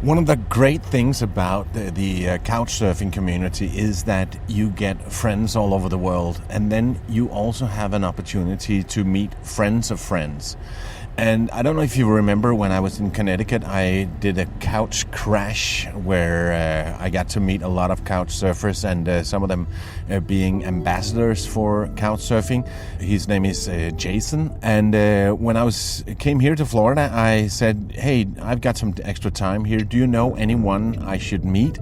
One of the great things about the couch surfing community is that you get friends all over the world, and then you also have an opportunity to meet friends of friends. And I don't know if you remember when I was in Connecticut, I did a couch crash where I got to meet a lot of couch surfers, and some of them being ambassadors for couch surfing. His name is Jason. And when I came here to Florida, I said, hey, I've got some extra time here. Do you know anyone I should meet?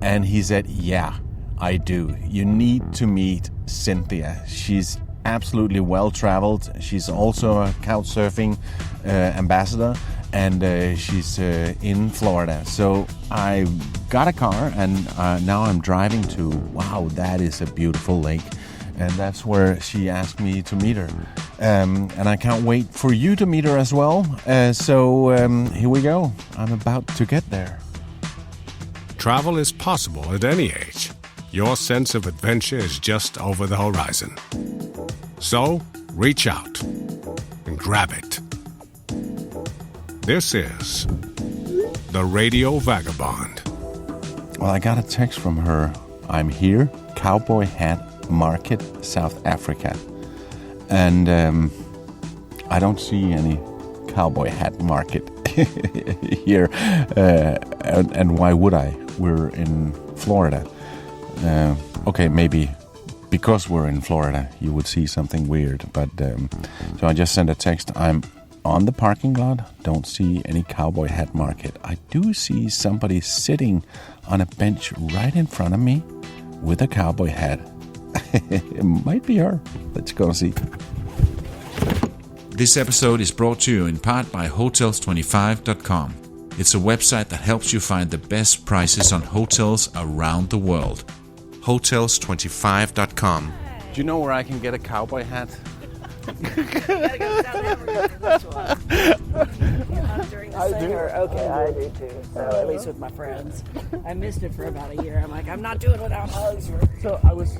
And he said, yeah, I do. You need to meet Cynthia. She's absolutely well-traveled. She's also a couch surfing ambassador, and she's in Florida. So I got a car, and now I'm driving to, wow, that is a beautiful lake. And that's where she asked me to meet her. And I can't wait for you to meet her as well. So here we go. I'm about to get there. Travel is possible at any age. Your sense of adventure is just over the horizon. So, reach out and grab it. This is the Radio Vagabond. Well, I got a text from her. I'm here, Cowboy Hat Market, South Africa. And I don't see any cowboy hat market here. And why would I? We're in Florida. Okay, maybe because we're in Florida, you would see something weird. But so I just sent a text. I'm on the parking lot. Don't see any cowboy hat market. I do see somebody sitting on a bench right in front of me with a cowboy hat. It might be her. Let's go see. This episode is brought to you in part by Hotels25.com. It's a website that helps you find the best prices on hotels around the world. Hotels25.com. Do you know where I can get a cowboy hat? Gotta go to South Africa for this one. During the summer. Okay, I do too. So at least with my friends. I missed it for about a year. I'm like, I'm not doing it without hugs. So I was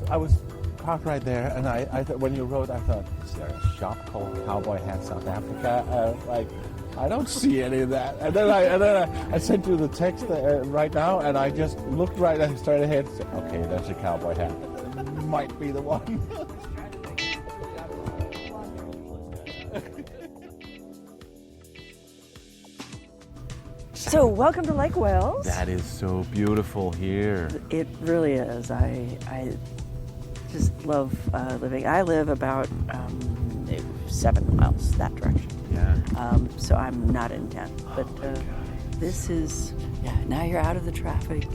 parked right there, and I thought, when you wrote, I thought, is there a shop called Cowboy Hat South Africa? I don't see any of that. And then I sent you the text right now, and I just looked right and straight ahead. Said, okay, that's a cowboy hat. Might be the one. So welcome to Lake Wales. That is so beautiful here. It really is. I just love living. I live about 7 miles that direction. Yeah. So I'm not in town. But this is, now you're out of the traffic.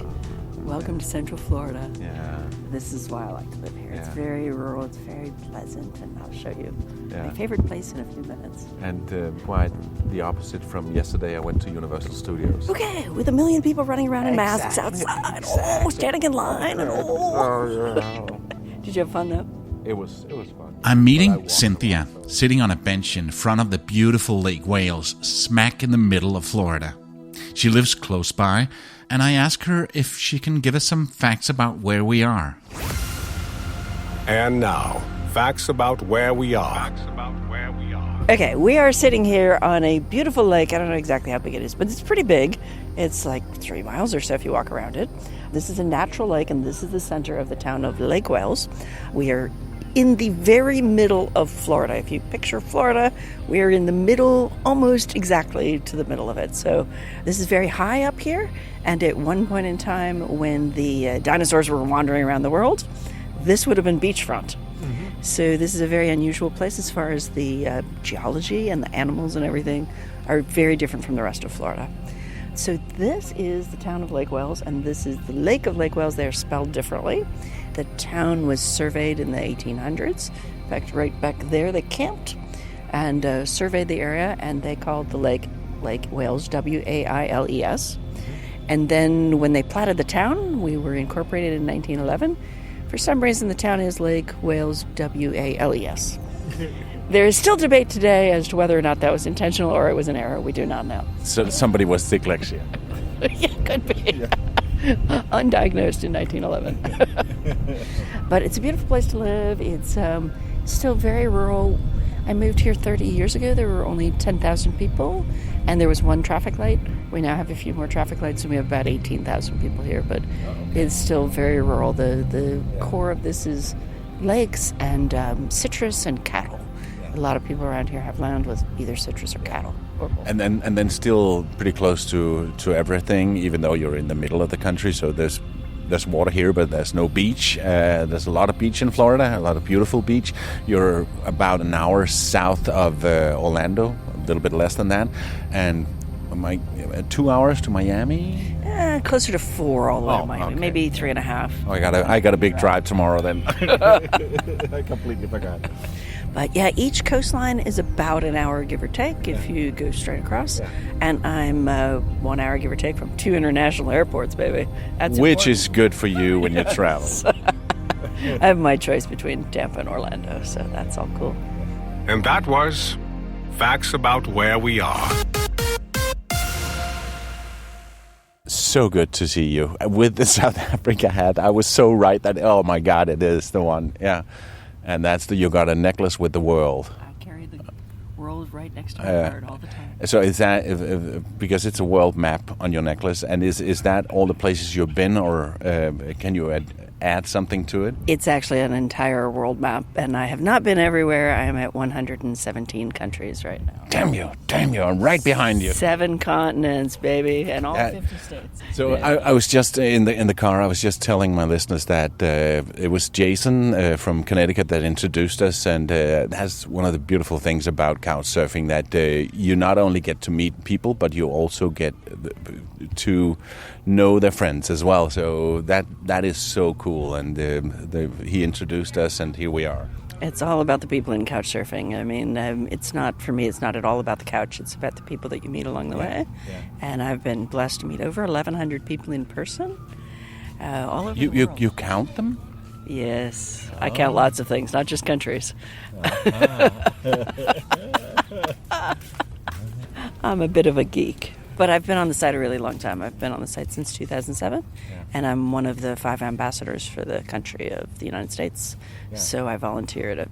Welcome to Central Florida. Yeah. This is why I like to live here. Yeah. It's very rural, it's very pleasant, and I'll show you Yeah. my favorite place in a few minutes. And quite the opposite from yesterday. I went to Universal Studios. Okay, with 1 million people running around in masks outside, Exactly. standing in line. And, Did you have fun though? It was fun. I'm meeting Cynthia, sitting on a bench in front of the beautiful Lake Wales, smack in the middle of Florida. She lives close by, and I ask her if she can give us some facts about where we are. And now, facts about where we are. Okay, we are sitting here on a beautiful lake. I don't know exactly how big it is, but it's pretty big. It's like 3 miles or so if you walk around it. This is a natural lake, and this is the center of the town of Lake Wales. We are in the very middle of Florida. If you picture Florida, we are in the middle, almost exactly to the middle of it. So this is very high up here, and at one point in time when the dinosaurs were wandering around the world, this would have been beachfront. So this is a very unusual place as far as the geology and the animals and everything are very different from the rest of Florida. So this is the town of Lake Wales, and this is the Lake of Lake Wales. They are spelled differently. The town was surveyed in the 1800s. In fact, right back there they camped and surveyed the area, and they called the lake Lake Wales, W-A-I-L-E-S. And then when they platted the town, we were incorporated in 1911. For some reason, the town is Lake Wales, W-A-L-E-S. There is still debate today as to whether or not that was intentional or it was an error. We do not know. So somebody was dyslexia. Yeah, could be. Undiagnosed in 1911. But it's a beautiful place to live. It's still very rural. I moved here 30 years ago. There were only 10,000 people. And there was one traffic light. We now have a few more traffic lights, and we have about 18,000 people here, but it's still very rural. The core of this is lakes and citrus and cattle. A lot of people around here have land with either citrus or cattle. And then still pretty close to everything, even though you're in the middle of the country. So there's water here, but there's no beach. There's a lot of beach in Florida, a lot of beautiful beach. You're about an hour south of Orlando, a little bit less than that, and 2 hours to Miami. Closer to 4 all the way to Miami, okay. maybe 3.5. Oh, I got a big drive tomorrow then. I completely forgot. But yeah, each coastline is about an hour, give or take, if you go straight across. And I'm 1 hour, give or take, from 2 international airports, baby. That's Which important. is good for you when you travel. I have my choice between Tampa and Orlando, so that's all cool. And that was Facts About Where We Are. So good to see you. With the South Africa hat, I was so right that, oh my God, it is the one. Yeah. And that's you got a necklace with the world. I carry the world right next to my heart all the time. So is that because it's a world map on your necklace, and is that all the places you've been, or can you add something to it? It's actually an entire world map, and I have not been everywhere. I am at 117 countries right now. Damn you, I'm right behind you. 7 continents, baby, and all 50 states. So I was just in the car. I was just telling my listeners that it was Jason from Connecticut that introduced us, and that's one of the beautiful things about couch surfing, that you not only get to meet people, but you also get to know their friends as well. So that is so cool, and he introduced us, and here we are. It's all about the people in couch surfing. I mean, it's not at all about the couch. It's about the people that you meet along the way. Yeah. And I've been blessed to meet over 1,100 people in person, all over the world. You count them? Yes. I count lots of things, not just countries. I'm a bit of a geek. But I've been on the site a really long time. I've been on the site since 2007, and I'm one of the 5 ambassadors for the country of the United States. Yeah. So I volunteer at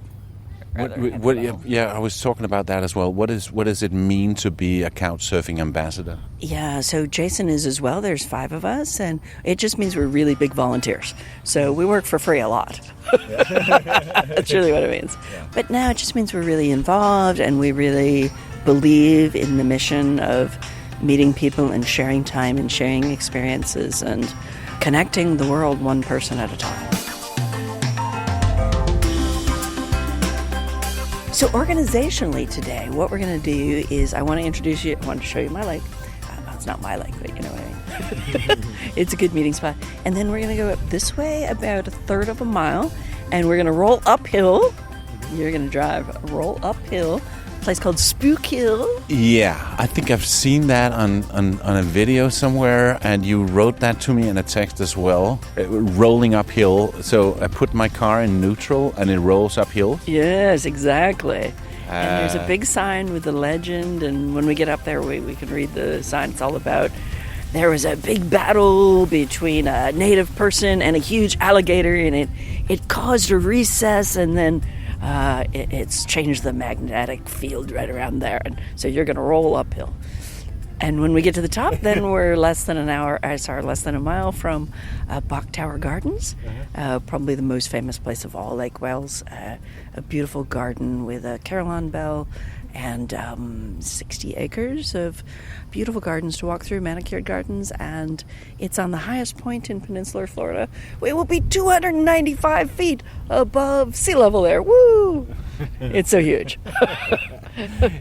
I was talking about that as well. What does it mean to be a couch surfing ambassador? Yeah, so Jason is as well. There's 5 of us, and it just means we're really big volunteers. So we work for free a lot. That's really what it means. Yeah. But now it just means we're really involved, and we really believe in the mission of meeting people and sharing time and sharing experiences and connecting the world one person at a time. So organizationally today, what we're going to do is I want to show you my lake. Well, it's not my lake, but you know what I mean. It's a good meeting spot. And then we're going to go up this way about a third of a mile, and we're going to roll uphill. You're going to roll uphill. Place called Spook Hill. Yeah, I think I've seen that on a video somewhere, and you wrote that to me in a text as well. Rolling uphill. So I put my car in neutral, and it rolls uphill. Yes, exactly. And there's a big sign with the legend, and when we get up there, we can read the sign. It's all about there was a big battle between a native person and a huge alligator, and it caused a recess, and then it's changed the magnetic field right around there, and so you're going to roll uphill. And when we get to the top, then we're less than a mile from Bok Tower Gardens, probably the most famous place of all, Lake Wales. A beautiful garden with a carillon bell and 60 acres of beautiful gardens to walk through, manicured gardens, and it's on the highest point in peninsular Florida. We will be 295 feet above sea level there. Woo! It's so huge.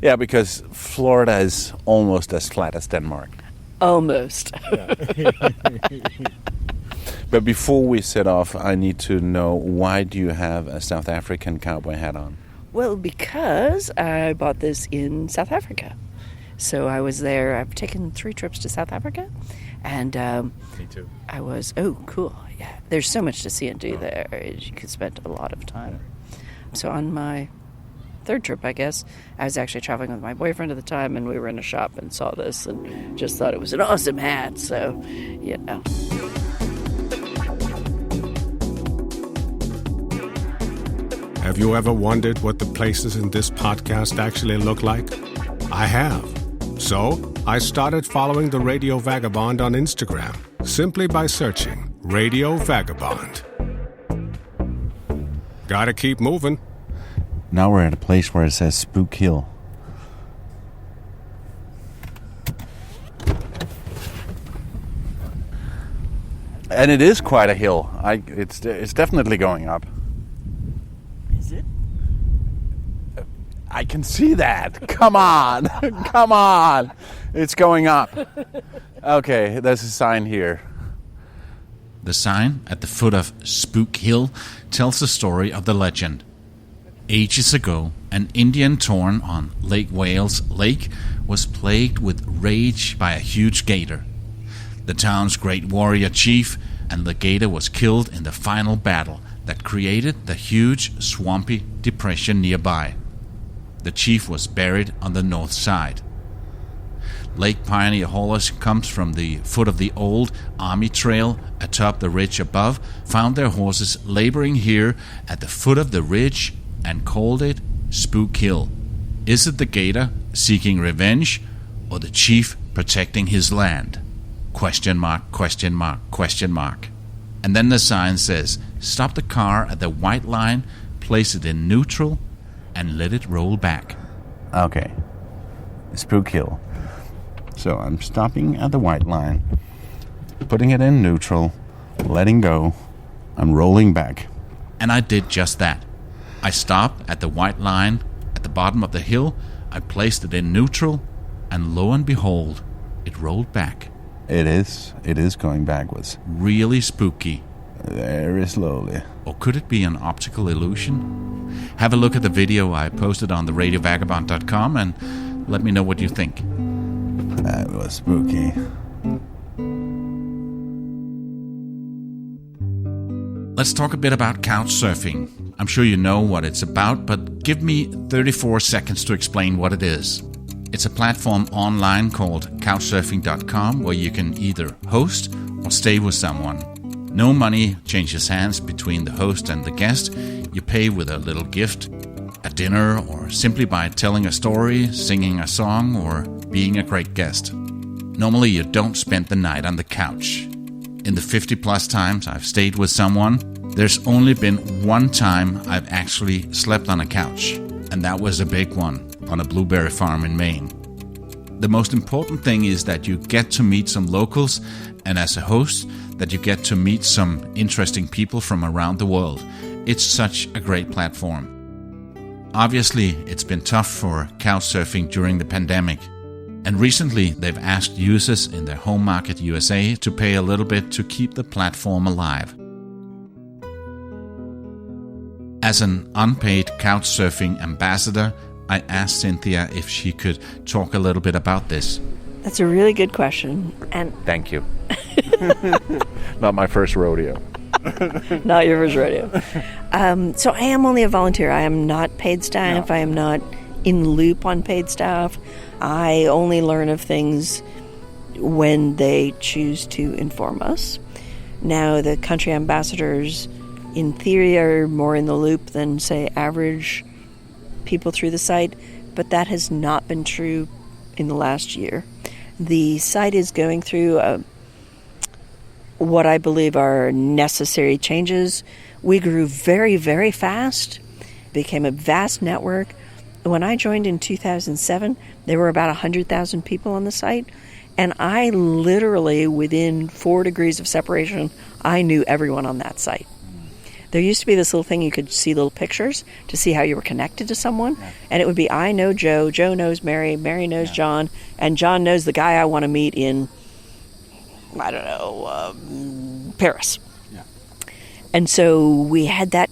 Yeah, because Florida is almost as flat as Denmark. Almost. But before we set off, I need to know, why do you have a South African cowboy hat on? Well, because I bought this in South Africa. So I was there. I've taken 3 trips to South Africa. And me too. Oh, cool. Yeah. There's so much to see and do there. You could spend a lot of time. So on my 3rd trip, I guess, I was actually traveling with my boyfriend at the time, and we were in a shop and saw this and just thought it was an awesome hat. So, you know. Have you ever wondered what the places in this podcast actually look like? I have. So I started following the Radio Vagabond on Instagram, simply by searching Radio Vagabond. Gotta keep moving. Now we're at a place where it says Spook Hill. And it is quite a hill. It's definitely going up. Is it? I can see that. Come on. Come on. It's going up. Okay, there's a sign here. The sign at the foot of Spook Hill tells the story of the legend. Ages ago, an Indian torn on Lake Wales Lake was plagued with rage by a huge gator. The town's great warrior chief, and the gator was killed in the final battle that created the huge swampy depression nearby. The chief was buried on the north side. Lake Pioneer haulers comes from the foot of the old army trail atop the ridge above, found their horses laboring here at the foot of the ridge and called it Spook Hill. Is it the gator seeking revenge or the chief protecting his land? Question mark, question mark, question mark. And then the sign says, stop the car at the white line, place it in neutral, and let it roll back. Okay. Spook Hill. So I'm stopping at the white line, putting it in neutral, letting go, and rolling back. And I did just that. I stopped at the white line at the bottom of the hill, I placed it in neutral, and lo and behold, it rolled back. It is going backwards. Really spooky. Very slowly. Or could it be an optical illusion? Have a look at the video I posted on the radiovagabond.com and let me know what you think. That was spooky. Let's talk a bit about couch surfing. I'm sure you know what it's about, but give me 34 seconds to explain what it is. It's a platform online called couchsurfing.com where you can either host or stay with someone. No money changes hands between the host and the guest. You pay with a little gift, a dinner, or simply by telling a story, singing a song, or being a great guest. Normally you don't spend the night on the couch. In the 50 plus times I've stayed with someone, there's only been one time I've actually slept on a couch, and that was a big one on a blueberry farm in Maine. The most important thing is that you get to meet some locals, and as a host, that you get to meet some interesting people from around the world. It's such a great platform. Obviously, it's been tough for couch surfing during the pandemic, and recently they've asked users in their home market USA to pay a little bit to keep the platform alive. As an unpaid couch surfing ambassador, I asked Cynthia if she could talk a little bit about this. That's a really good question. And Thank you. Not my first rodeo. not your first rodeo. So I am only a volunteer. I am not paid staff. No. I am not in loop on paid staff. I only learn of things when they choose to inform us. Now, the country ambassadors, in theory, are more in the loop than, say, average people through the site, but that has not been true in the last year. The site is going through what I believe are necessary changes. We grew very, very fast, became a vast network. When I joined in 2007, there were about 100,000 people on the site, and I literally, within 4 degrees of separation, I knew everyone on that site. There used to be this little thing you could see little pictures to see how you were connected to someone. Yeah. And it would be, I know Joe, Joe knows Mary, Mary knows John, and John knows the guy I want to meet in, I don't know, Paris. Yeah. And so we had that,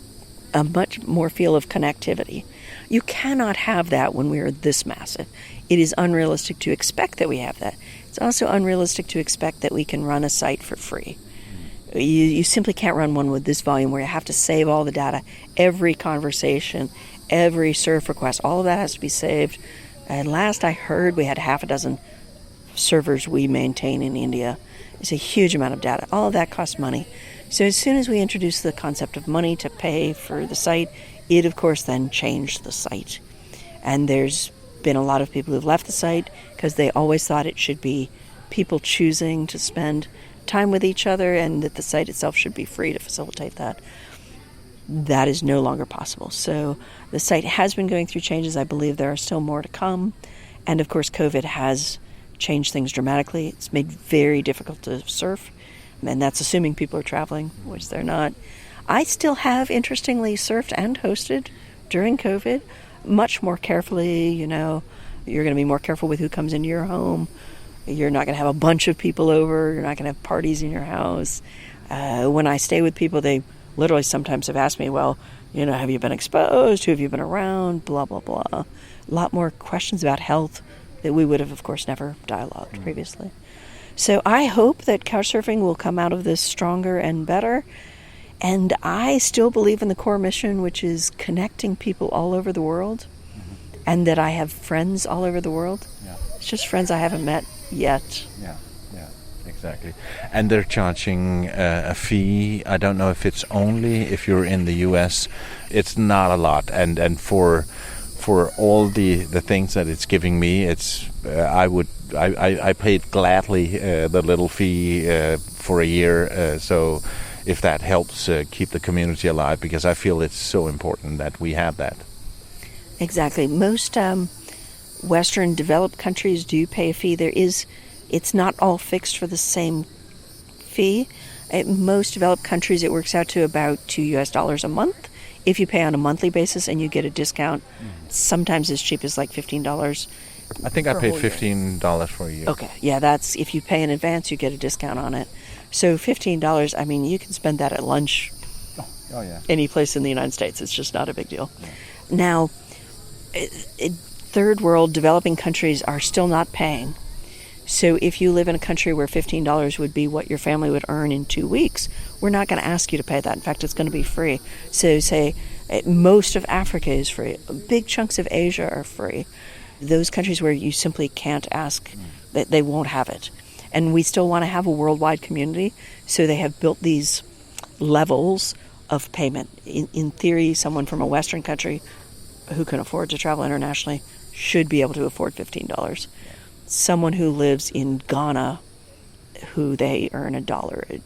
a much more feel of connectivity. You cannot have that when we are this massive. It is unrealistic to expect that we have that. It's also unrealistic to expect that we can run a site for free. You simply can't run one with this volume where you have to save all the data. Every conversation, every surf request, all of that has to be saved. And last I heard, we had 6 servers we maintain in India. It's a huge amount of data. All of that costs money. So as soon as we introduced the concept of money to pay for the site, it of course then changed the site. And there's been a lot of people who've left the site because they always thought it should be people choosing to spend time with each other and that the site itself should be free to facilitate that. That is no longer possible. So the site has been going through changes. I believe there are still more to come. And of course, COVID has changed things dramatically. It's made very difficult to surf. And that's assuming people are traveling, which they're not. I still have, interestingly, surfed and hosted during COVID, much more carefully. You know, you're going to be more careful with who comes into your home. You're not going to have a bunch of people over. You're not going to have parties in your house. When I stay with people, they literally sometimes have asked me, well, you know, have you been exposed? Who have you been around? Blah, blah, blah. A lot more questions about health that we would have, of course, never dialogued previously. So I hope that couchsurfing will come out of this stronger and better. And I still believe in the core mission, which is connecting people all over the world, and that I have friends all over the world. Yeah. It's just friends I haven't met yet. Yeah, exactly. And they're charging a fee. I don't know if it's only if you're in the U.S. It's not a lot, and for all the things that it's giving me, it's I paid gladly the little fee for a year. So if that helps keep the community alive, because I feel it's so important that we have that. Exactly. Most Western developed countries do pay a fee. It's not all fixed for the same fee. In most developed countries, it works out to about $2 a month. If you pay on a monthly basis and you get a discount, sometimes as cheap as like $15. I think I paid $15 for a year. Okay, yeah, that's if you pay in advance, you get a discount on it. So $15, I mean, you can spend that at lunch any place in the United States. It's just not a big deal. Yeah. Now, third world developing countries are still not paying. So if you live in a country where $15 would be what your family would earn in 2 weeks, we're not going to ask you to pay that. In fact, it's going to be free. So say most of Africa is free. Big chunks of Asia are free. Those countries where you simply can't ask, that they won't have it. And we still want to have a worldwide community, so they have built these levels of payment. In theory, someone from a Western country who can afford to travel internationally should be able to afford $15. Someone who lives in Ghana, who they earn $1 a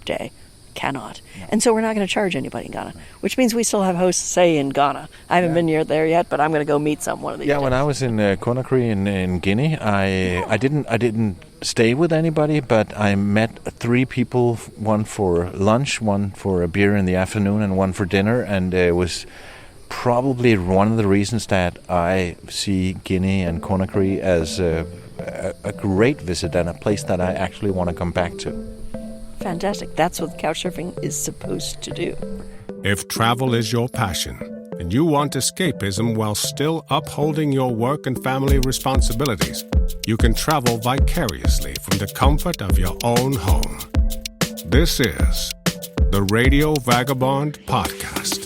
day, cannot. No. And so we're not going to charge anybody in Ghana, which means we still have hosts, say, in Ghana. I haven't been there yet, but I'm going to go meet one of these days. When I was in Conakry in Guinea, I didn't stay with anybody, but I met 3 people, one for lunch, one for a beer in the afternoon, and one for dinner, and it was probably one of the reasons that I see Guinea and Conakry as a great visit and a place that I actually want to come back to. Fantastic. That's what couchsurfing is supposed to do. If travel is your passion and you want escapism while still upholding your work and family responsibilities, you can travel vicariously from the comfort of your own home. This is the Radio Vagabond Podcast.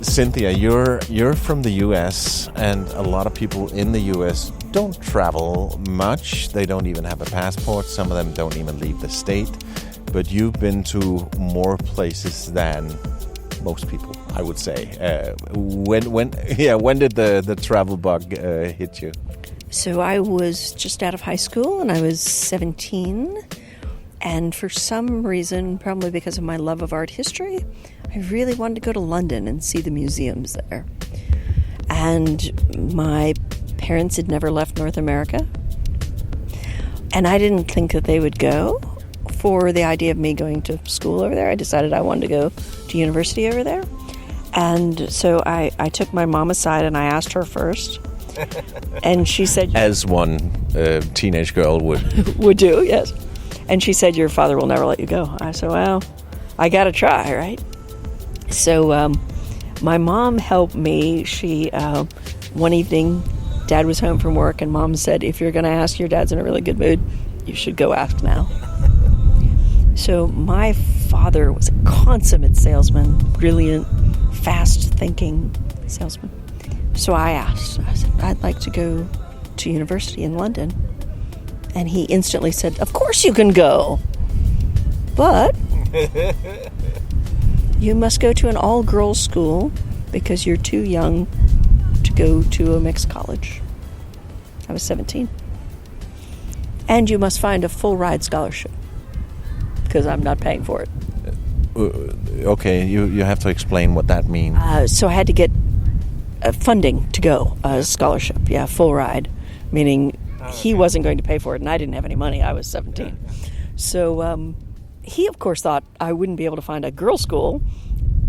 Cynthia, you're from the U.S., and a lot of people in the U.S. don't travel much. They don't even have a passport. Some of them don't even leave the state. But you've been to more places than most people, I would say. When did the travel bug hit you? So I was just out of high school, and I was 17. And for some reason, probably because of my love of art history, I really wanted to go to London and see the museums there. And my parents had never left North America. And I didn't think that they would go for the idea of me going to school over there. I decided I wanted to go to university over there. And so I took my mom aside and I asked her first. And she said... As one teenage girl would. Would do, yes. And she said, your father will never let you go. I said, well, I got to try, right? So my mom helped me. She, one evening, Dad was home from work, and Mom said, if you're going to ask, your dad's in a really good mood, you should go ask now. So my father was a consummate salesman, brilliant, fast-thinking salesman. So I asked, I said, I'd like to go to university in London. And he instantly said, of course you can go, but you must go to an all-girls school because you're too young to go to a mixed college. I was 17. And you must find a full ride scholarship, because I'm not paying for it. Okay, you have to explain what that means. So I had to get funding to go, a scholarship, full ride, meaning he wasn't going to pay for it, and I didn't have any money. I was 17. So he, of course, thought I wouldn't be able to find a girls' school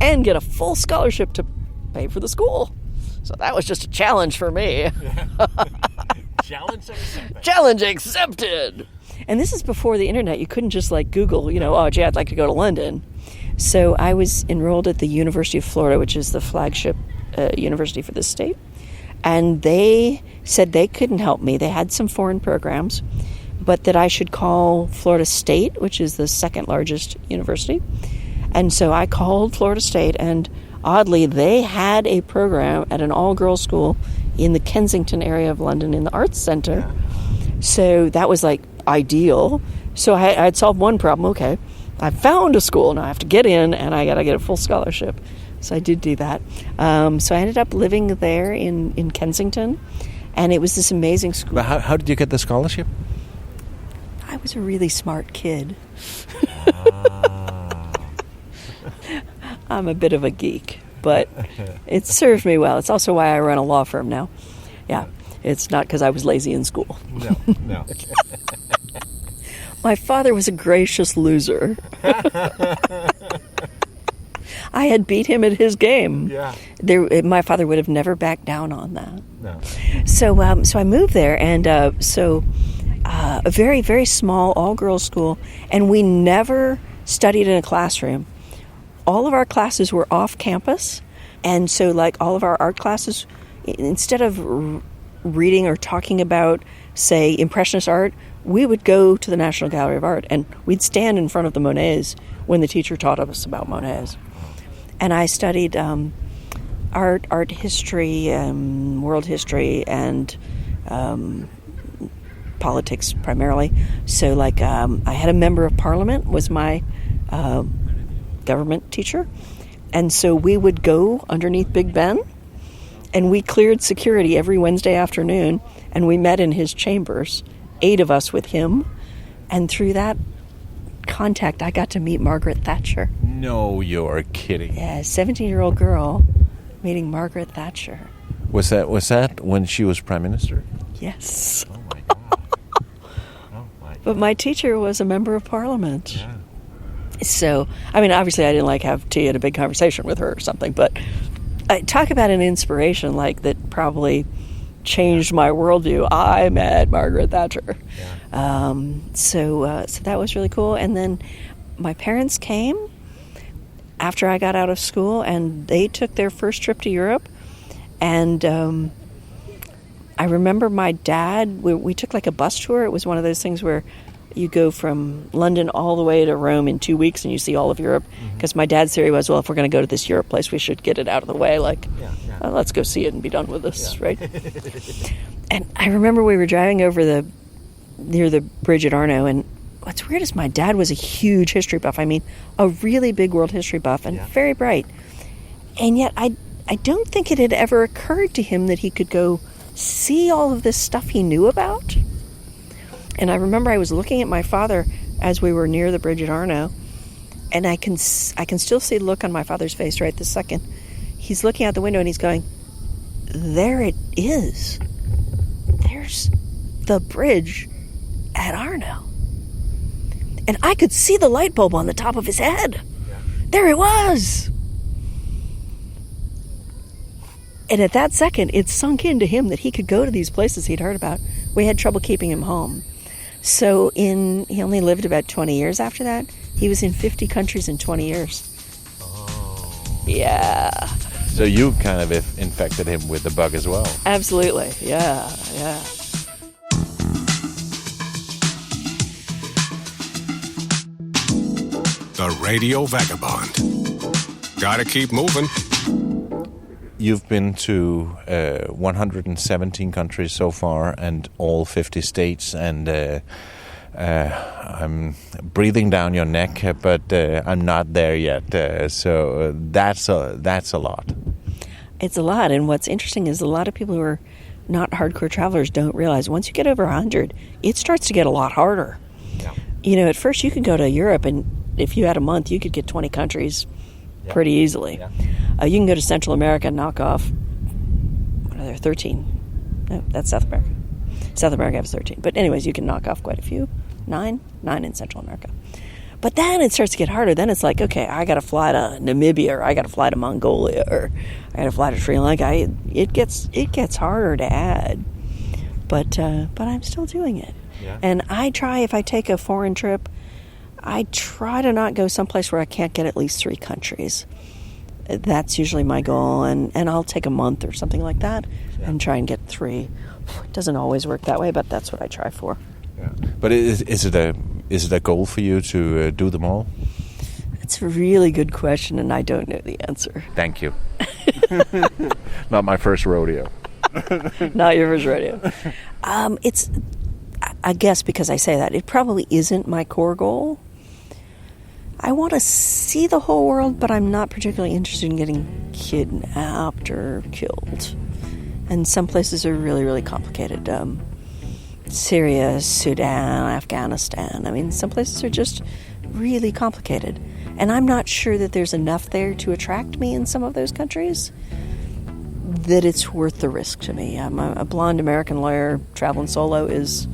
and get a full scholarship to pay for the school. So that was just a challenge for me. Challenge accepted. Challenge accepted. And this is before the internet. You couldn't just Google, oh, gee, I'd like to go to London. So I was enrolled at the University of Florida, which is the flagship university for this state. And they said they couldn't help me. They had some foreign programs, but that I should call Florida State, which is the second largest university. And so I called Florida State, and oddly, they had a program at an all-girls school in the Kensington area of London in the Arts Center. So that was ideal. So I had solved one problem. Okay, I found a school. Now I have to get in, and I got to get a full scholarship. So I did do that. So I ended up living there in Kensington, and it was this amazing school. But how did you get the scholarship? I was a really smart kid. I'm a bit of a geek, but it served me well. It's also why I run a law firm now. Yeah, it's not because I was lazy in school. No. My father was a gracious loser. I had beat him at his game. Yeah. My father would have never backed down on that. No. So I moved there, and a very, very small all-girls school, and we never studied in a classroom. All of our classes were off campus, and so all of our art classes, instead of reading or talking about, say, Impressionist art, we would go to the National Gallery of Art, and we'd stand in front of the Monets when the teacher taught us about Monets. And I studied art history, world history, and politics primarily. So I had a member of parliament was my government teacher, and so we would go underneath Big Ben, and we cleared security every Wednesday afternoon, and we met in his chambers, 8 of us with him, and through that contact I got to meet Margaret Thatcher. No, you're kidding. Yeah, 17-year-old girl meeting Margaret Thatcher. Was that when she was Prime Minister? Yes. Oh my God. But my teacher was a member of parliament. Yeah. So, obviously I didn't have tea and a big conversation with her or something, but I talk about an inspiration that probably changed my worldview. I met Margaret Thatcher. Yeah. So that was really cool. And then my parents came after I got out of school, and they took their first trip to Europe. And I remember my dad, we took a bus tour. It was one of those things where you go from London all the way to Rome in 2 weeks and you see all of Europe. Because my dad's theory was, well, if we're going to go to this Europe place, we should get it out of the way. Let's go see it and be done with this, right? And I remember we were driving over near the bridge at Arno, and what's weird is my dad was a huge history buff. A really big world history buff, and very bright. And yet I don't think it had ever occurred to him that he could go see all of this stuff he knew about. And I remember I was looking at my father as we were near the bridge at Arno, and I can still see the look on my father's face right this second. He's looking out the window and he's going, there it is. There's the bridge at Arno. And I could see the light bulb on the top of his head. Yeah. There it was. And at that second, it sunk into him that he could go to these places he'd heard about. We had trouble keeping him home. So he only lived about 20 years after that. He was in 50 countries in 20 years. Oh. Yeah. So you kind of infected him with the bug as well. Absolutely. Yeah. The Radio Vagabond. Gotta keep moving. You've been to 117 countries so far, and all 50 states, and I'm breathing down your neck, but I'm not there yet. So that's a lot. It's a lot. And what's interesting is a lot of people who are not hardcore travelers don't realize once you get over 100, it starts to get a lot harder. Yeah. At first you could go to Europe, and if you had a month, you could get 20 countries pretty easily. Yeah. You can go to Central America and knock off, 13. No, that's South America. South America has 13. But anyways, you can knock off quite a few. 9 in Central America. But then it starts to get harder. Then it's like, okay, I got to fly to Namibia, or I got to fly to Mongolia, or I got to fly to Sri Lanka. It gets harder to add. But I'm still doing it. Yeah. And I try, if I take a foreign trip, I try to not go someplace where I can't get at least 3 countries. That's usually my goal, and I'll take a month or something like that and try and get 3. It doesn't always work that way, but that's what I try for. Yeah. But is it a goal for you to do them all? It's a really good question, and I don't know the answer. Thank you. Not my first rodeo. Not your first rodeo. I guess because I say that, it probably isn't my core goal. I want to see the whole world, but I'm not particularly interested in getting kidnapped or killed. And some places are really, really complicated. Syria, Sudan, Afghanistan. I mean, some places are just really complicated. And I'm not sure that there's enough there to attract me in some of those countries that it's worth the risk to me. I'm a blonde American lawyer. Traveling solo is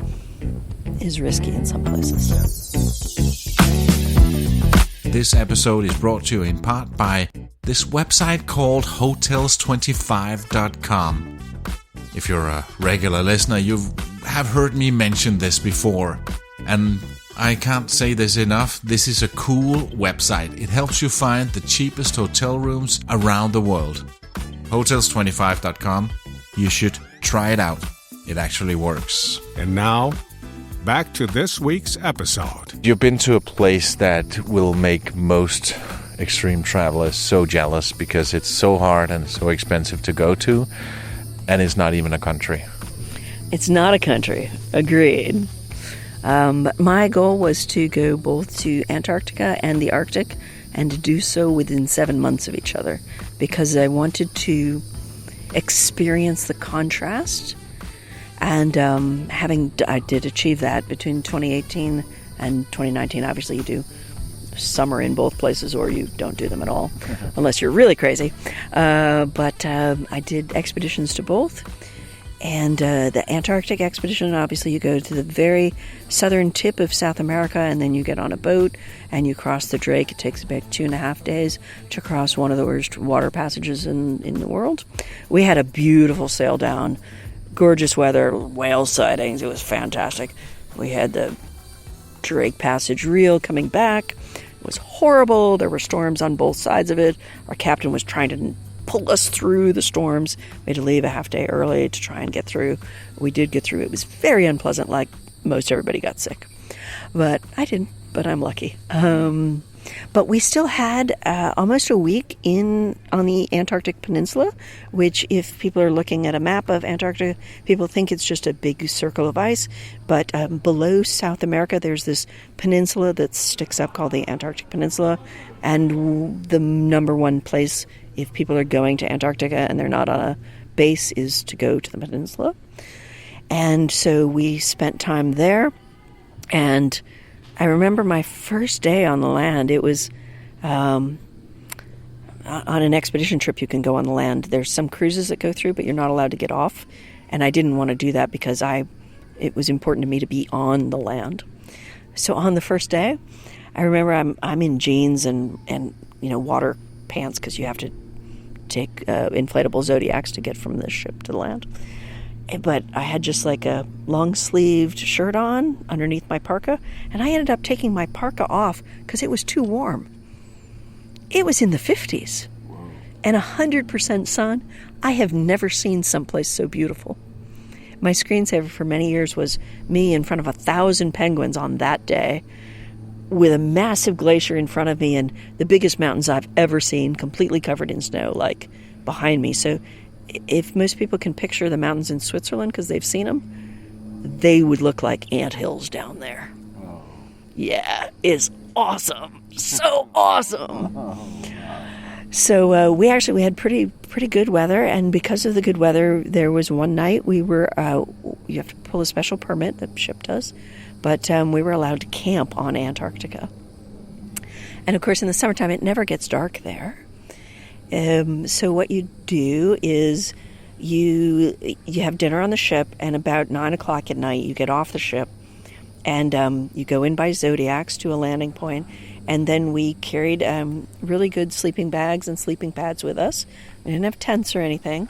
risky in some places. This episode is brought to you in part by this website called hotels25.com. If you're a regular listener, you have heard me mention this before. And I can't say this enough. This is a cool website. It helps you find the cheapest hotel rooms around the world. Hotels25.com. You should try it out. It actually works. And now, back to this week's episode. You've been to a place that will make most extreme travelers so jealous because it's so hard and so expensive to go to, and it's not even a country. It's not a country. Agreed. But my goal was to go both to Antarctica and the Arctic, and to do so within 7 months of each other, because I wanted to experience the contrast. And I did achieve that between 2018 and 2019. Obviously, you do summer in both places, or you don't do them at all, unless you're really crazy. But I did expeditions to both. And the Antarctic expedition, obviously, you go to the very southern tip of South America, and then you get on a boat, and you cross the Drake. It takes about 2.5 days to cross one of the worst water passages in the world. We had a beautiful sail down. Gorgeous weather, whale sightings. It was fantastic. We had the Drake Passage reel coming back. It was horrible. There were storms on both sides of it. Our captain was trying to pull us through the storms. We had to leave a half day early to try and get through. We did get through. It was very unpleasant, like most everybody got sick. But I didn't, but I'm lucky. But we still had almost a week on the Antarctic Peninsula, which, if people are looking at a map of Antarctica, people think it's just a big circle of ice. But below South America, there's this peninsula that sticks up called the Antarctic Peninsula. And the number one place, if people are going to Antarctica and they're not on a base, is to go to the peninsula. And so we spent time there. And I remember my first day on the land. It was on an expedition trip. You can go on the land. There's some cruises that go through, but you're not allowed to get off. And I didn't want to do that because it was important to me to be on the land. So on the first day, I remember I'm in jeans and water pants, because you have to take inflatable Zodiacs to get from the ship to the land. But I had just like a long-sleeved shirt on underneath my parka, and I ended up taking my parka off because it was too warm. It was in the 50s and 100% sun. I have never seen someplace so beautiful. My screensaver for many years was me in front of 1,000 penguins on that day, with a massive glacier in front of me and the biggest mountains I've ever seen, completely covered in snow, like behind me. So if most people can picture the mountains in Switzerland because they've seen them, they would look like anthills down there. Yeah, it's awesome. So awesome. So we had pretty good weather, and because of the good weather, there was one night we were you have to pull a special permit, the ship does, but we were allowed to camp on Antarctica. And of course, in the summertime, it never gets dark there. So what you do is you have dinner on the ship, and about 9 o'clock at night, you get off the ship, and you go in by Zodiacs to a landing point, and then we carried really good sleeping bags and sleeping pads with us. We didn't have tents or anything,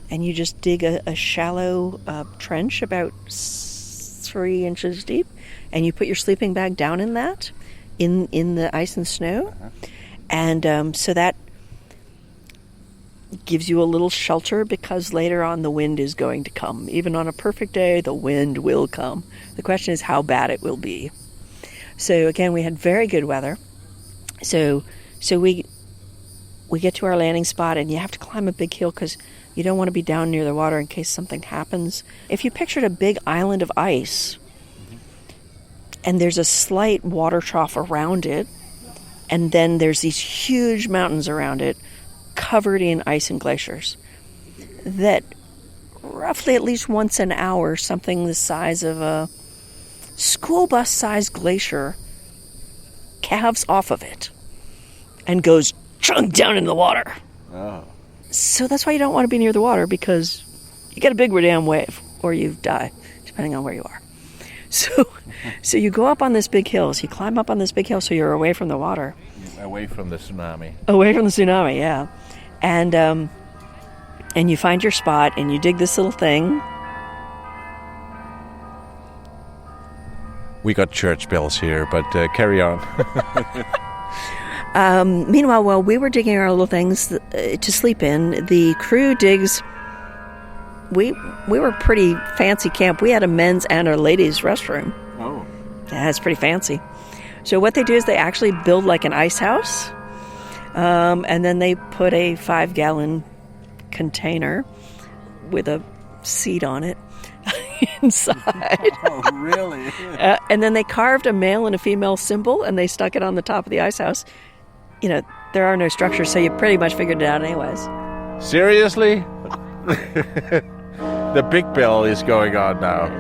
and you just dig a shallow trench about 3 inches deep, and you put your sleeping bag down in that, in the ice and snow, and so that gives you a little shelter, because later on the wind is going to come. Even on a perfect day, the wind will come. The question is how bad it will be. So again, we had very good weather. So we get to our landing spot, and you have to climb a big hill because you don't want to be down near the water in case something happens. If you pictured a big island of ice, and there's a slight water trough around it, and then there's these huge mountains around it, covered in ice and glaciers, that roughly at least once an hour, something the size of a school bus sized glacier calves off of it and goes chunk down in the water. Oh. So that's why you don't want to be near the water, because you get a big damn wave or you die, depending on where you are. So you go up on this big hill. So you climb up on this big hill so you're away from the water. Away from the tsunami. Away from the tsunami, yeah. And you find your spot, and you dig this little thing. We got church bells here, but carry on. Meanwhile, while we were digging our little things to sleep in, the crew digs. We were pretty fancy camp. We had a men's and a ladies' restroom. Oh. Yeah, it's pretty fancy. So what they do is they actually build like an ice house, and then they put a 5-gallon container with a seat on it inside. Oh, really? And then they carved a male and a female symbol, and they stuck it on the top of the ice house. You know, there are no structures, so you pretty much figured it out anyways. Seriously? The big bell is going on now.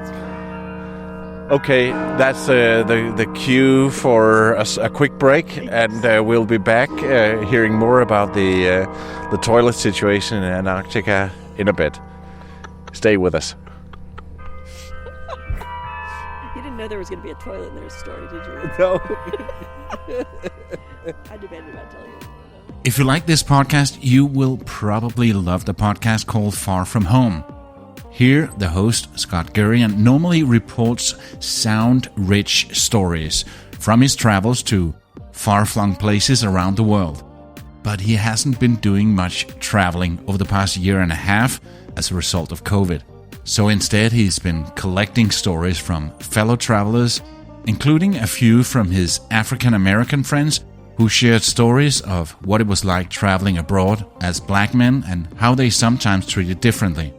Okay, that's the cue for a quick break, and we'll be back hearing more about the toilet situation in Antarctica in a bit. Stay with us. You didn't know there was going to be a toilet in their story, did you? No. I debated about telling you. If you like this podcast, you will probably love the podcast called Far From Home. Here, the host, Scott Gurian, normally reports sound-rich stories from his travels to far-flung places around the world. But he hasn't been doing much traveling over the past year and a half as a result of COVID. So instead, he's been collecting stories from fellow travelers, including a few from his African-American friends who shared stories of what it was like traveling abroad as black men and how they sometimes treated differently.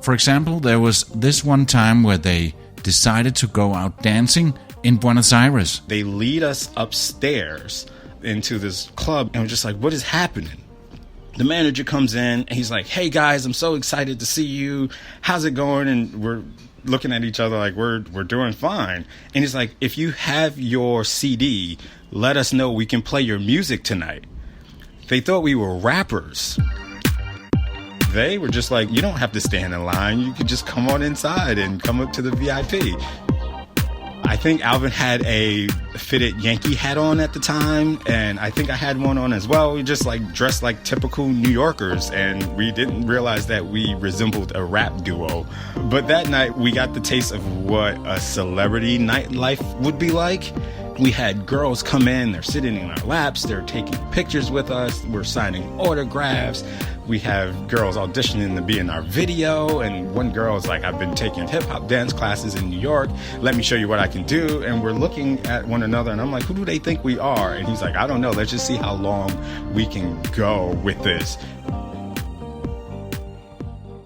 For example, there was this one time where they decided to go out dancing in Buenos Aires. They lead us upstairs into this club, and we're just like, what is happening? The manager comes in, and he's like, hey guys, I'm so excited to see you. How's it going? And we're looking at each other like we're doing fine. And he's like, if you have your CD, let us know, we can play your music tonight. They thought we were rappers. They were just like, you don't have to stand in line. You could just come on inside and come up to the VIP. I think Alvin had a fitted Yankee hat on at the time, and I think I had one on as well. We just like dressed like typical New Yorkers, and we didn't realize that we resembled a rap duo. But that night we got the taste of what a celebrity nightlife would be like. We had girls come in, they're sitting in our laps, they're taking pictures with us, we're signing autographs. We have girls auditioning to be in our video, and one girl is like, I've been taking hip-hop dance classes in New York, let me show you what I can do. And we're looking at one another, and I'm like, who do they think we are? And he's like, I don't know, let's just see how long we can go with this.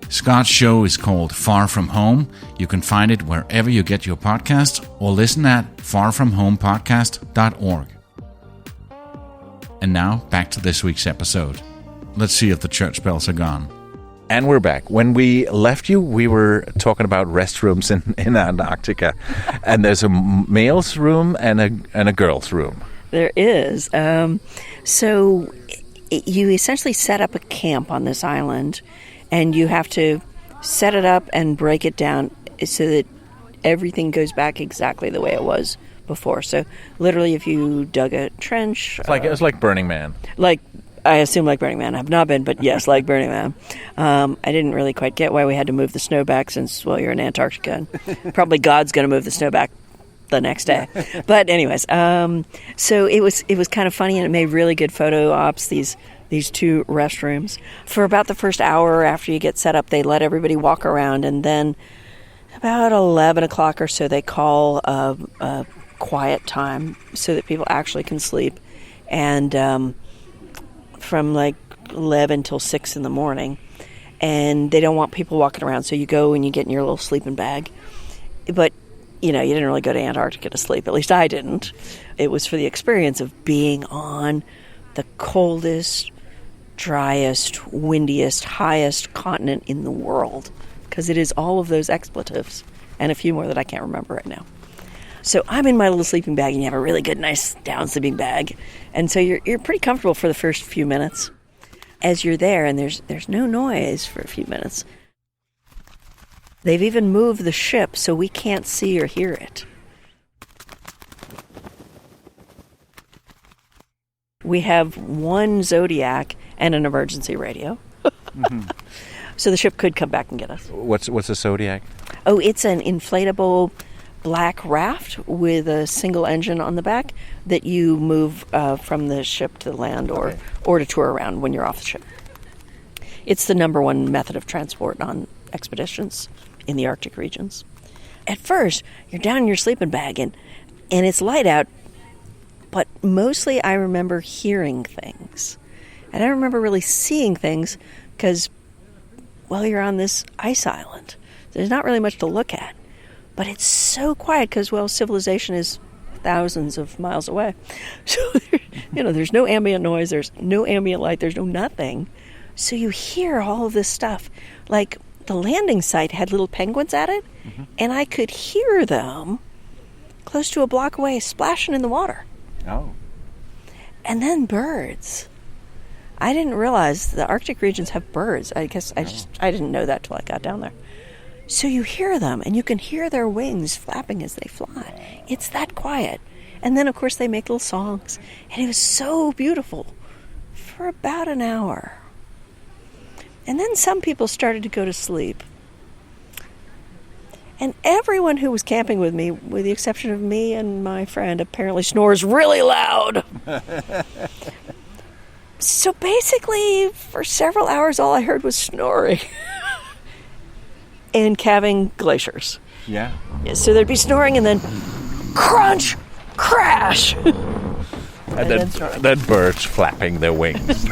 Scott's show is called Far From Home. You can find it wherever you get your podcasts or listen at farfromhomepodcast.org. And now, back to this week's episode. Let's see if the church bells are gone. And we're back. When we left you, we were talking about restrooms in Antarctica. And there's a male's room and a girl's room. There is. So you essentially set up a camp on this island, and you have to set it up and break it down so that everything goes back exactly the way it was before. So literally, if you dug a trench... It's like Burning Man. I assume like Burning Man. I have not been, but yes, like Burning Man. I didn't really quite get why we had to move the snow back since, well, you're in Antarctica. And probably God's going to move the snow back the next day. But anyways, so it was kind of funny, and it made really good photo ops, these two restrooms. For about the first hour after you get set up, they let everybody walk around, and then about 11 o'clock or so, they call a quiet time so that people actually can sleep. And from like 11 till 6 in the morning, and they don't want people walking around, so you go and you get in your little sleeping bag. But you didn't really go to Antarctica to sleep. At least I didn't. It was for the experience of being on the coldest, driest, windiest, highest continent in the world, because it is all of those expletives and a few more that I can't remember right now. So I'm in my little sleeping bag, and you have a really good, nice down sleeping bag, and so you're pretty comfortable for the first few minutes as you're there, and there's no noise for a few minutes. They've even moved the ship so we can't see or hear it. We have one Zodiac and an emergency radio. Mm-hmm. So the ship could come back and get us. What's a Zodiac? Oh, it's an inflatable black raft with a single engine on the back that you move from the ship to the land or to tour around when you're off the ship. It's the number one method of transport on expeditions in the Arctic regions. At first, you're down in your sleeping bag and it's light out, but mostly I remember hearing things. And I don't remember really seeing things because, well, you're on this ice island. There's not really much to look at. But it's so quiet because, well, civilization is thousands of miles away. So, there's no ambient noise, there's no ambient light, there's no nothing. So you hear all of this stuff. Like, the landing site had little penguins at it, mm-hmm. and I could hear them close to a block away splashing in the water. Oh. And then birds. I didn't realize the Arctic regions have birds. I guess I didn't know that till I got down there. So you hear them, and you can hear their wings flapping as they fly. It's that quiet. And then, of course, they make little songs. And it was so beautiful for about an hour. And then some people started to go to sleep. And everyone who was camping with me, with the exception of me and my friend, apparently snores really loud. So basically, for several hours, all I heard was snoring. And calving glaciers. Yeah. So there'd be snoring and then crunch, crash. And then birds flapping their wings.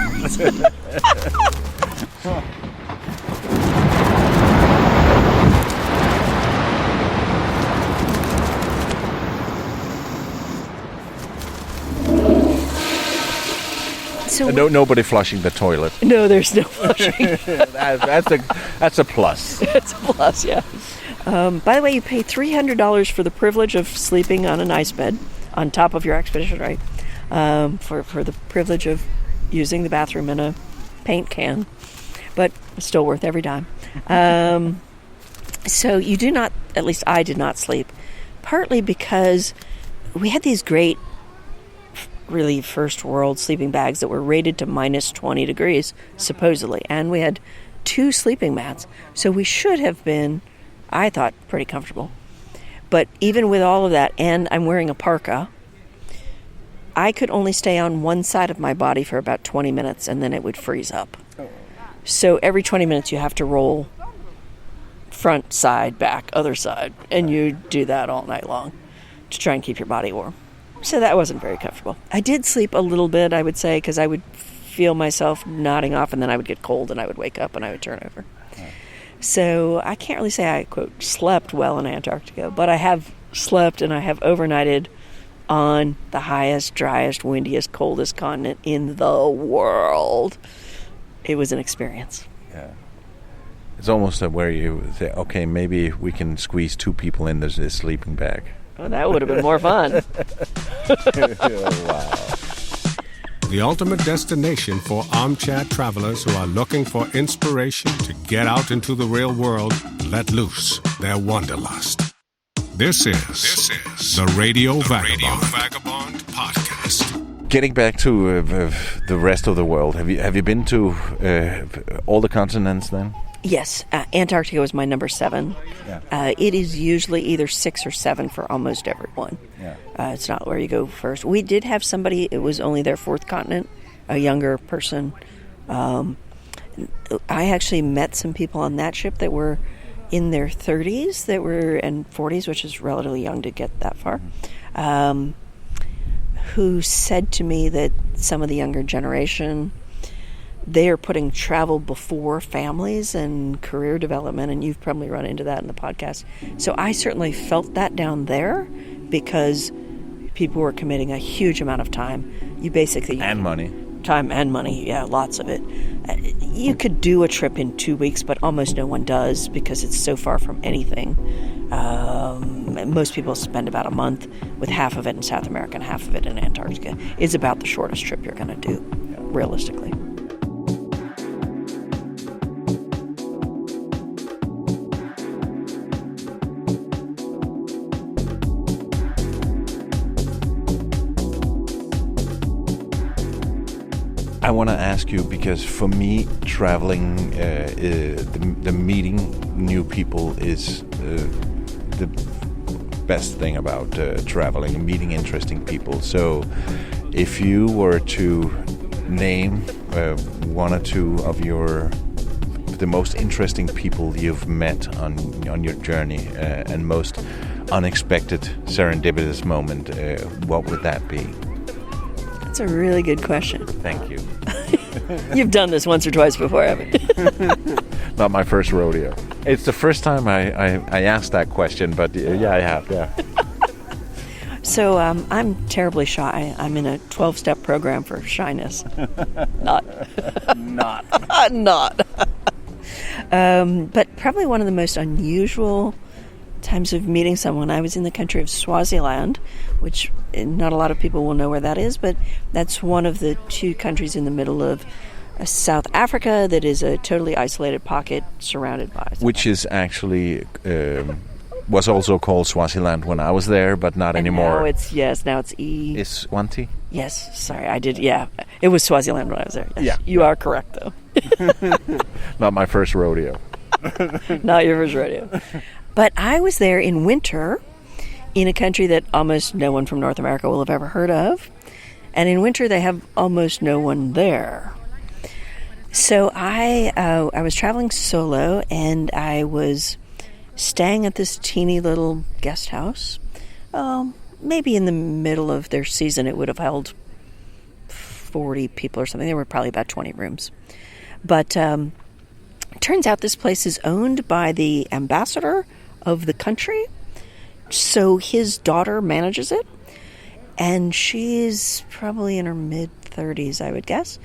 So nobody flushing the toilet. No, there's no flushing. That's a plus. It's a plus, yeah. By the way, you pay $300 for the privilege of sleeping on an ice bed on top of your expedition, right? For the privilege of using the bathroom in a paint can, but it's still worth every dime. So you do not, at least I did not sleep, partly because we had these great, really first world sleeping bags that were rated to minus 20 degrees, supposedly, and we had 2 sleeping mats, so we should have been, I thought, pretty comfortable. But even with all of that, and I'm wearing a parka, I could only stay on one side of my body for about 20 minutes, and then it would freeze up. So every 20 minutes you have to roll front, side, back, other side, and you do that all night long to try and keep your body warm. So that wasn't very comfortable. I did sleep a little bit, I would say, because I would feel myself nodding off, and then I would get cold, and I would wake up, and I would turn over. So I can't really say I, quote, slept well in Antarctica, but I have slept and I have overnighted on the highest, driest, windiest, coldest continent in the world. It was an experience. Yeah. It's almost where you say, okay, maybe we can squeeze 2 people in this sleeping bag. Well, that would have been more fun. Wow. The ultimate destination for armchair travelers who are looking for inspiration to get out into the real world, let loose their wanderlust. This is the Radio Vagabond podcast. Getting back to the rest of the world, have you been to all the continents then? Yes, Antarctica was my number 7. Yeah. It is usually either 6 or 7 for almost everyone. Yeah. It's not where you go first. We did have somebody, it was only their 4th continent, a younger person. I actually met some people on that ship that were in their 30s and 40s, which is relatively young to get that far, who said to me that some of the younger generation, they are putting travel before families and career development, and you've probably run into that in the podcast. So I certainly felt that down there because people were committing a huge amount of time. You basically... And money. Time and money, yeah, lots of it. You could do a trip in 2 weeks, but almost no one does because it's so far from anything. Most people spend about a month, with half of it in South America and half of it in Antarctica. It's about the shortest trip you're going to do, realistically. I want to ask you, because for me, traveling, the meeting new people is the best thing about traveling, meeting interesting people. So if you were to name 1 or 2 of the most interesting people you've met on your journey and most unexpected serendipitous moment, what would that be? That's a really good question. Thank you. You've done this once or twice before, haven't you? Not my first rodeo. It's the first time I asked that question, but yeah, I have, yeah. So I'm terribly shy. I'm in a 12-step program for shyness. Not. But probably one of the most unusual times of meeting someone. I was in the country of Swaziland, which not a lot of people will know where that is, but that's one of the 2 countries in the middle of South Africa that is a totally isolated pocket surrounded by... Which is actually... was also called Swaziland when I was there, but not anymore. Now it's E. It's Swanti? Yes, sorry, I did, yeah. It was Swaziland when I was there. Yes. Yeah. You are correct, though. Not my first rodeo. Not your first rodeo. But I was there in winter in a country that almost no one from North America will have ever heard of. And in winter, they have almost no one there. So I was traveling solo, and I was staying at this teeny little guest house. Maybe in the middle of their season, it would have held 40 people or something. There were probably about 20 rooms. But turns out this place is owned by the ambassador of the country. So his daughter manages it. And she's probably in her mid-30s, I would guess.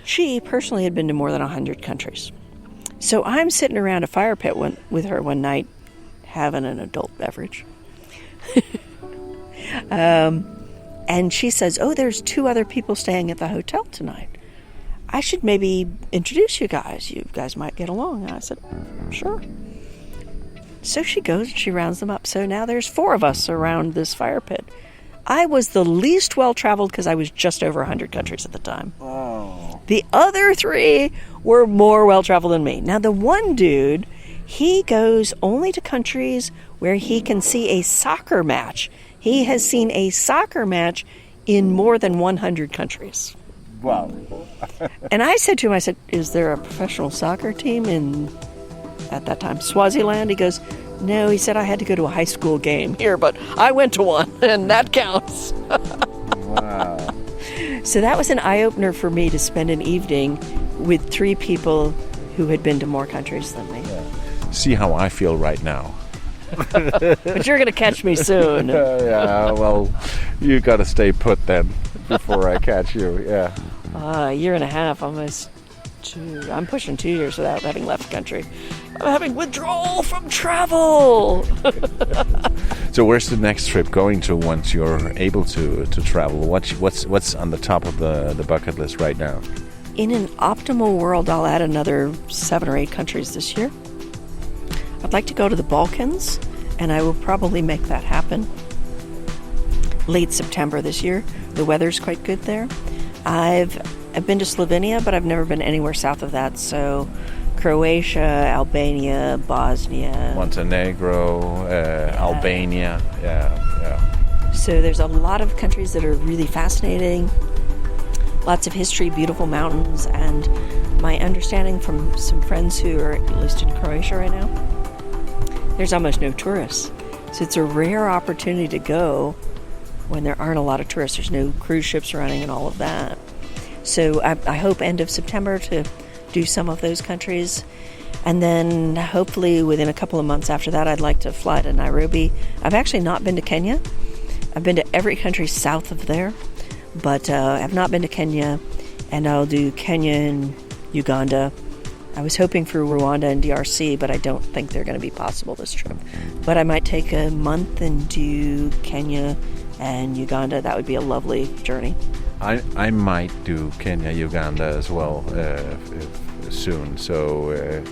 She personally had been to more than 100 countries. So I'm sitting around a fire pit with her one night, having an adult beverage. And she says, oh, there's 2 other people staying at the hotel tonight. I should maybe introduce you guys. You guys might get along. And I said, sure. So she goes and she rounds them up. So now there's 4 of us around this fire pit. I was the least well-traveled because I was just over 100 countries at the time. Oh. The other 3 were more well-traveled than me. Now, the one dude, he goes only to countries where he can see a soccer match. He has seen a soccer match in more than 100 countries. Wow. And I said to him, I said, is there a professional soccer team in, at that time, Swaziland? He goes, no, he said, I had to go to a high school game here, but I went to one, and that counts. Wow. So that was an eye-opener for me to spend an evening with 3 people who had been to more countries than me. Yeah. See how I feel right now. But you're going to catch me soon. Yeah, well, you got to stay put then before I catch you. Yeah. A year and a half, almost 2. I'm pushing 2 years without having left the country. I'm having withdrawal from travel. So where's the next trip going to once you're able to travel? What's on the top of the bucket list right now? In an optimal world, I'll add another 7 or 8 countries this year. I'd like to go to the Balkans, and I will probably make that happen late September this year. The weather's quite good there. I've been to Slovenia, but I've never been anywhere south of that. So Croatia, Albania, Bosnia. Montenegro, Albania. Yeah. So there's a lot of countries that are really fascinating. Lots of history, beautiful mountains, and my understanding from some friends who are at least in Croatia right now, there's almost no tourists. So it's a rare opportunity to go when there aren't a lot of tourists. There's no cruise ships running and all of that. So I hope end of September to do some of those countries. And then hopefully within a couple of months after that, I'd like to fly to Nairobi. I've actually not been to Kenya. I've been to every country south of there, but I've not been to Kenya. And I'll do Kenya and Uganda. I was hoping for Rwanda and DRC, but I don't think they're going to be possible this trip. But I might take a month and do Kenya and Uganda. That would be a lovely journey. I might do Kenya, Uganda as well soon. So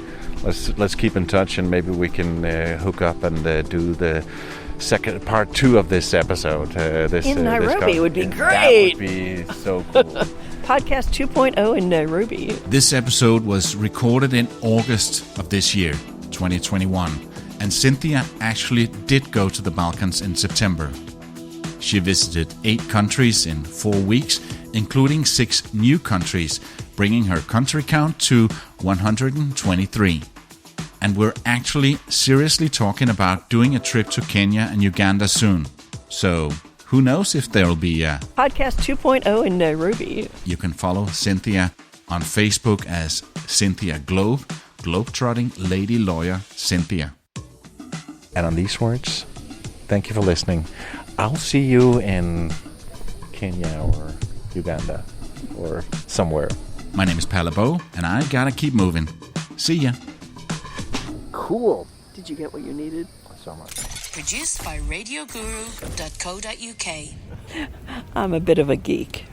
let's keep in touch, and maybe we can hook up and do the second part 2 of this episode. In Nairobi would be great. That would be so cool. Podcast 2.0 in Nairobi. This episode was recorded in August of this year, 2021, and Cynthia actually did go to the Balkans in September. She visited 8 countries in 4 weeks, including 6 new countries, bringing her country count to 123. And we're actually seriously talking about doing a trip to Kenya and Uganda soon. So who knows if there'll be a Podcast 2.0 in Nairobi. You can follow Cynthia on Facebook as Cynthia Globe, Globetrotting Lady Lawyer Cynthia. And on these words, thank you for listening. I'll see you in Kenya or Uganda or somewhere. My name is Palabo, and I gotta keep moving. See ya. Cool. Did you get what you needed? So much. Produced by radioguru.co.uk. I'm a bit of a geek.